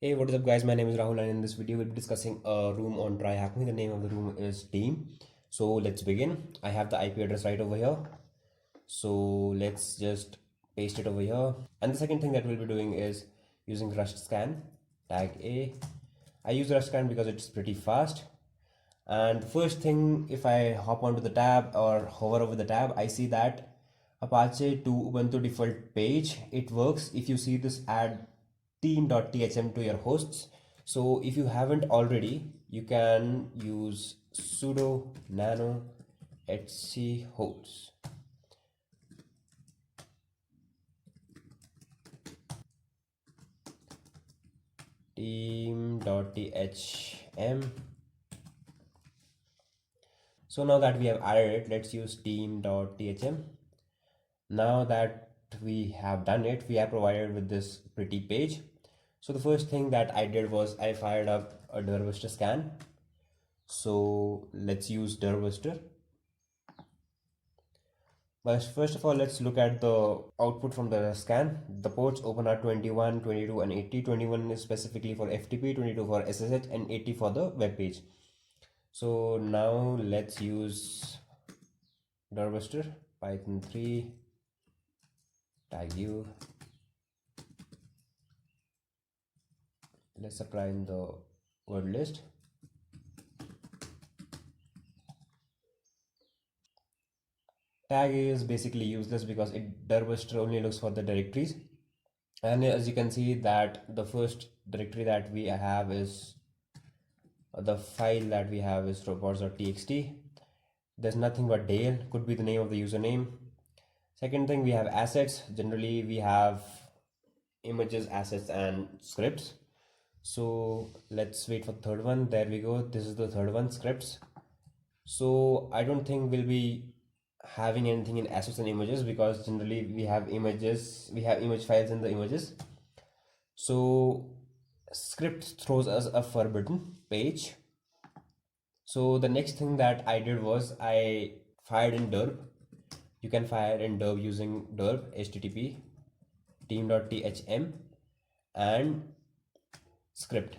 Hey, what is up, guys? My name is Rahul, and in this video, we'll be discussing a room on TryHackMe. The name of the room is Team. So let's begin. I have the IP address right over here. So let's just paste it over here. And the second thing that we'll be doing is using Rust Scan tag A. I use Rust Scan because it's pretty fast. And the first thing, if I hop onto the tab or hover over the tab, I see that Apache to Ubuntu default page. It works if you see this add team.thm to your hosts. So if you haven't already, you can use sudo nano etc hosts. Team.thm. So now that we have added it, let's use team.thm. Now that we have done it, we are provided with this pretty page. So the first thing that I did was I fired up a Dervister scan. So let's use Dervister. But first of all, let's look at the output from the scan. The ports open are 21, 22 and 80. 21 is specifically for FTP, 22 for SSH and 80 for the web page. So now let's use Dervister, Python 3, tag u. Let's apply in the word list. Tag is basically useless because Dervister only looks for the directories. And as you can see that the first directory that we have is the file that we have is robots.txt. There's nothing but Dale, could be the name of the username. Second thing, we have assets. Generally we have images, assets and scripts. So let's wait for the third one. There we go. This is the third one, scripts. So I don't think we'll be having anything in assets and images because generally we have images, we have image files in the images. So script throws us a forbidden page. So the next thing that I did was I fired in derb. You can fire in derb using derb http team.thm and script.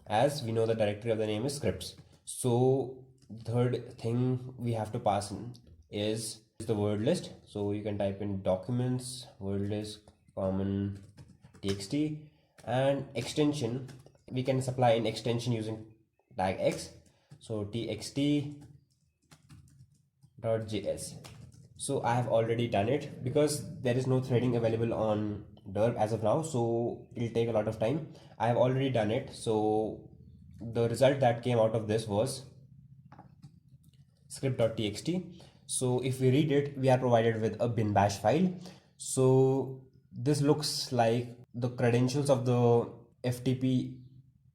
As we know, the directory of the name is scripts. So third thing we have to pass in is the word list. So you can type in documents word list common txt and extension. We can supply an extension using tag x. So txt.js. So I have already done it because there is no threading available on derb as of now, so it'll take a lot of time. I have already done it. So the result that came out of this was script.txt. So if we read it, we are provided with a bin bash file. So this looks like the credentials of the FTP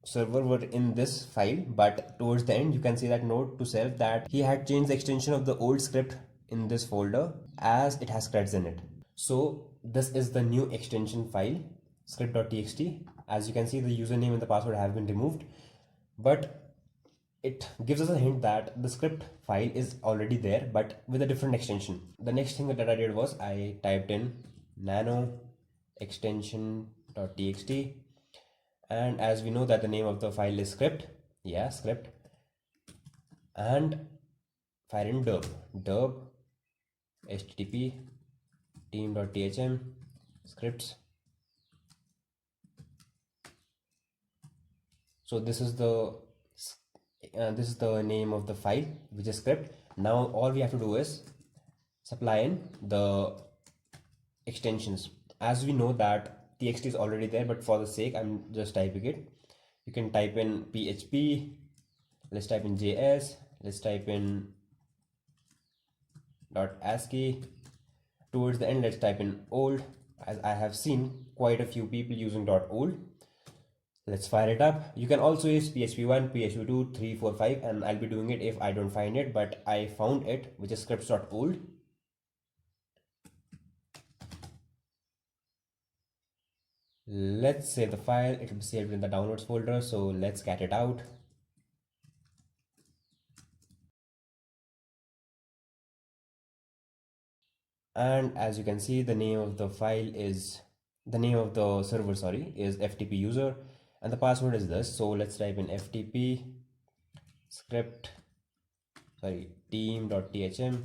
server were in this file, but towards the end you can see that note to self that he had changed the extension of the old script in this folder as it has creds in it. So this is the new extension file, script.txt. As you can see, the username and the password have been removed, but it gives us a hint that the script file is already there but with a different extension. The next thing that I did was I typed in nano extension.txt, and as we know that the name of the file is script, script, and fire in derb http team.thm scripts. So this is the name of the file, which is script. Now all we have to do is supply in the extensions. As we know that txt is already there, but for the sake I'm just typing it. You can type in php, let's type in js, let's type in .ascii. Towards the end, let's type in old, as I have seen quite a few people using .old. Let's fire it up. You can also use PHP1, PHP2, 3, 4, 5, and I'll be doing it if I don't find it, but I found it, which is scripts.old. Let's save the file. It will be saved in the downloads folder, so let's get it out. And as you can see, the name of the server is FTP user, and the password is this. So let's type in ftp script, sorry, team.thm.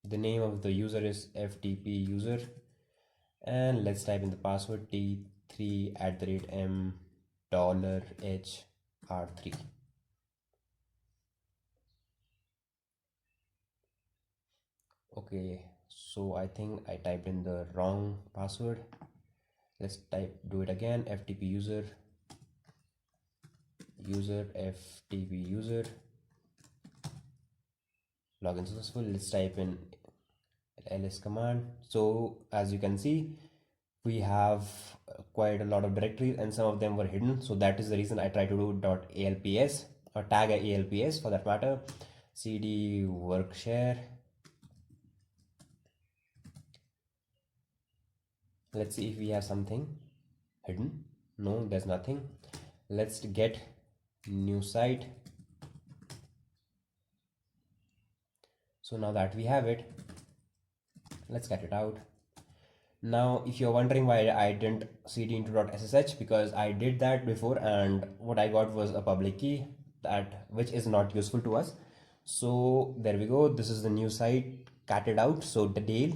The name of the user is ftp user, and let's type in the password t3 @m $hr3. Okay, so I think I typed in the wrong password. Let's do it again. ftp user ftp user, login successful. Let's type in ls command. So as you can see, we have quite a lot of directories and some of them were hidden, so that is the reason I try to do .alps or tag alps for that matter. cd work share. Let's see if we have something hidden. No, there's nothing. Let's get new site. So now that we have it, let's get it out. Now if you're wondering why I didn't cd into .ssh, because I did that before and what I got was a public key, that which is not useful to us. So there we go, this is the new site catted out. So the Dale,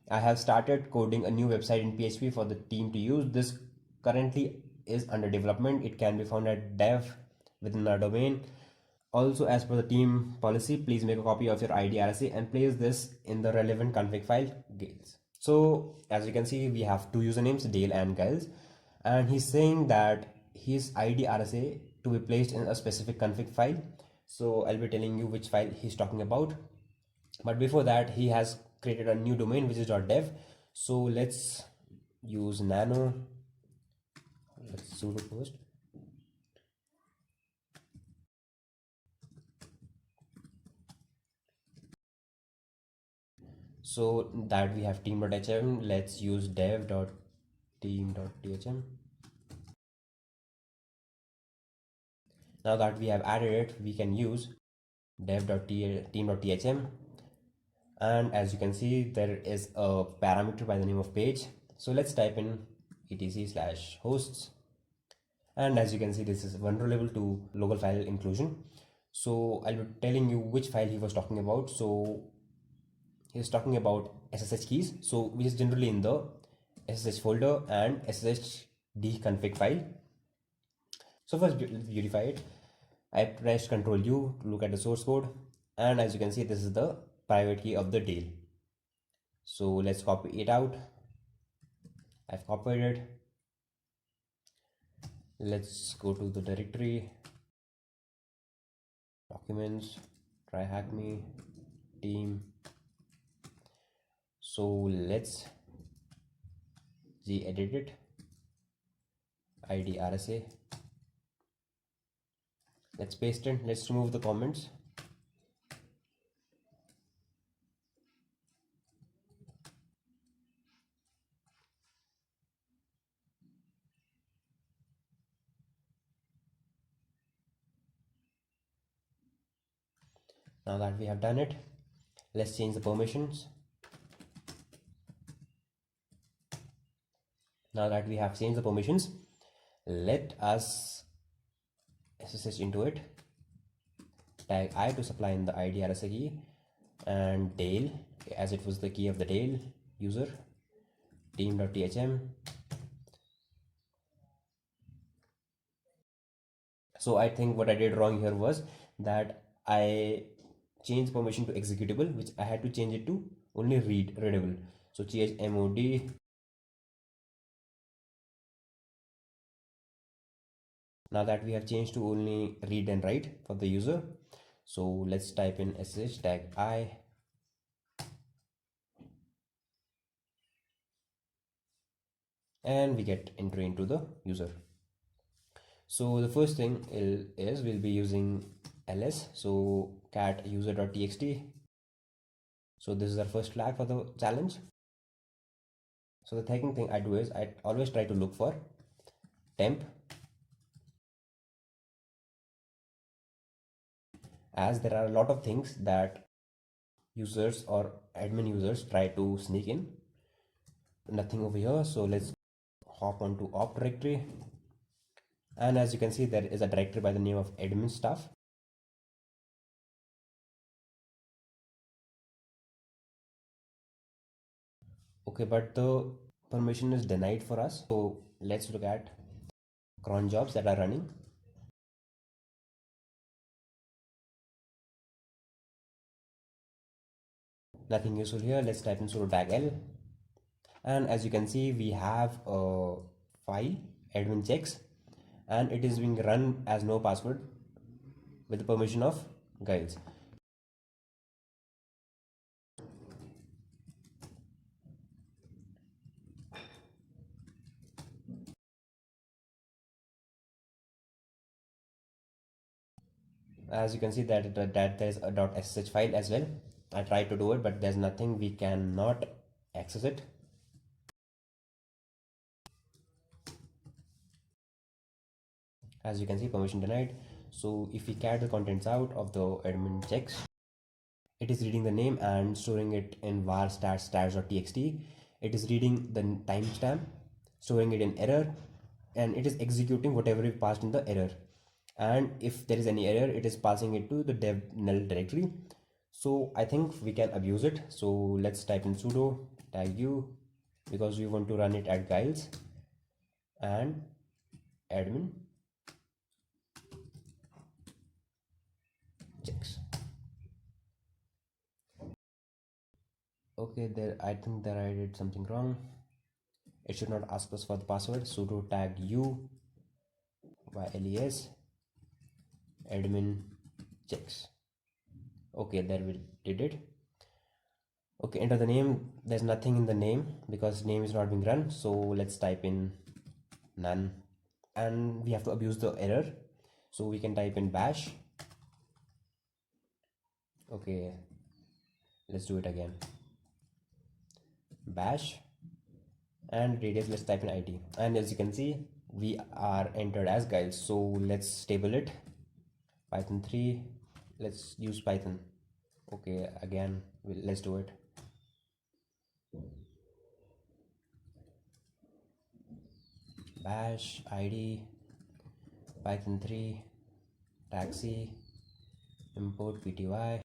I have started coding a new website in PHP for the team to use. This currently is under development. It can be found at dev within our domain. Also, as per the team policy, please make a copy of your ID RSA and place this in the relevant config file, Gales. So as you can see, we have two usernames, Dale and Giles, and he's saying that his ID RSA to be placed in a specific config file. So I'll be telling you which file he's talking about. But before that, he has created a new domain which is .dev. So let's use nano. Let's sudo post. So that we have team.hm, let's use dev.team.thm. Now that we have added it, we can use dev.team.thm, and as you can see, there is a parameter by the name of page. So let's type in etc/hosts, and as you can see, this is vulnerable to local file inclusion. So I'll be telling you which file he was talking about. So he's talking about SSH keys, so which is generally in the SSH folder and SSH config file. So first, let's beautify it. I pressed Ctrl U to look at the source code, and as you can see, this is the private key of the Dale. So let's copy it out. I've copied it. Let's go to the directory, documents, try hack me, team. So let's gedit it, ID RSA. Let's paste it. Let's remove the comments. Now that we have done it, let's change the permissions. Now that we have changed the permissions, let us SSH into it. Tag I to supply in the ID RSA key, and Dale as it was the key of the Dale user, team.thm. So I think what I did wrong here was that I changed permission to executable, which I had to change it to only readable. So chmod. Now that we have changed to only read and write for the user, so let's type in SSH tag I, and we get entry into the user. So the first thing is we'll be using ls, so cat user.txt. So this is our first flag for the challenge. So the second thing I do is I always try to look for temp, as there are a lot of things that users or admin users try to sneak in. Nothing over here, so let's hop onto op directory. And as you can see, there is a directory by the name of admin staff. Okay, but the permission is denied for us. So let's look at cron jobs that are running. Nothing useful here. Let's type in sudo tag L. And as you can see, we have a file admin checks, and it is being run as no password with the permission of guides. As you can see that there's a .sh file as well. I tried to do it, but there's nothing. We cannot access it. As you can see, permission denied. So if we carry the contents out of the admin checks, it is reading the name and storing it in var stats.txt. It is reading the timestamp, storing it in error, and it is executing whatever we passed in the error. And if there is any error, it is passing it to the dev null directory. So I think we can abuse it. So let's type in sudo tag u, because we want to run it at guiles and admin checks. Okay, there, I think that I did something wrong. It should not ask us for the password. Sudo tag u les admin checks. Okay, there we did it. Okay, enter the name. There's nothing in the name because name is not being run. So let's type in none, and we have to abuse the error. So we can type in bash. Okay, let's do it again. Bash and radius, let's type in id, and as you can see, we are entered as guides. So let's stable it. Python 3, let's use Python. Okay, again, let's do it. Bash id Python 3 taxi import pty.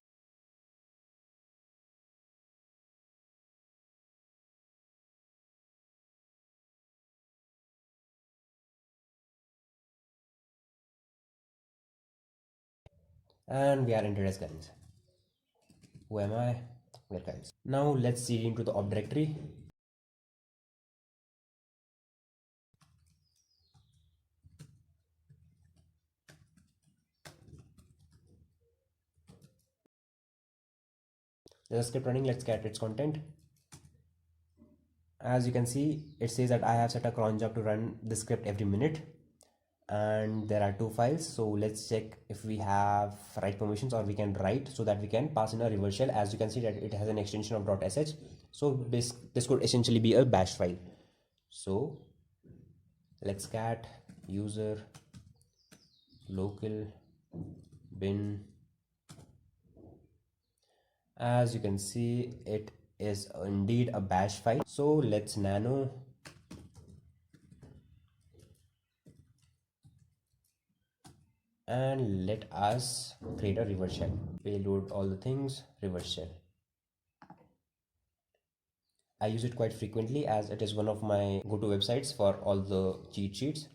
And we are entered as guides. Who am I? We're guides. Now let's see into the op directory. There's a script running. Let's get its content. As you can see, it says that I have set a cron job to run the script every minute, and there are two files. So let's check if we have write permissions, or we can write so that we can pass in a reverse shell. As you can see that it has an extension of .sh, so this could essentially be a bash file. So let's cat user local bin. As you can see, it is indeed a bash file. So let's nano and let us create a reverse shell. Payload all the things, reverse shell. I use it quite frequently as it is one of my go-to websites for all the cheat sheets.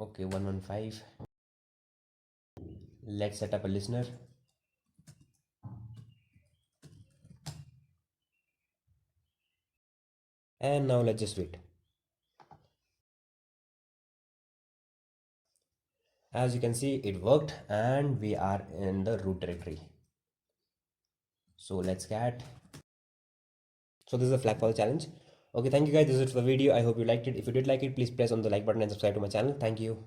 Okay, 115. Let's set up a listener. And now let's just wait. As you can see, it worked and we are in the root directory. So let's cat. So this is a flag for the challenge. Okay, thank you guys. This is it for the video. I hope you liked it. If you did like it, please press on the like button and subscribe to my channel. Thank you.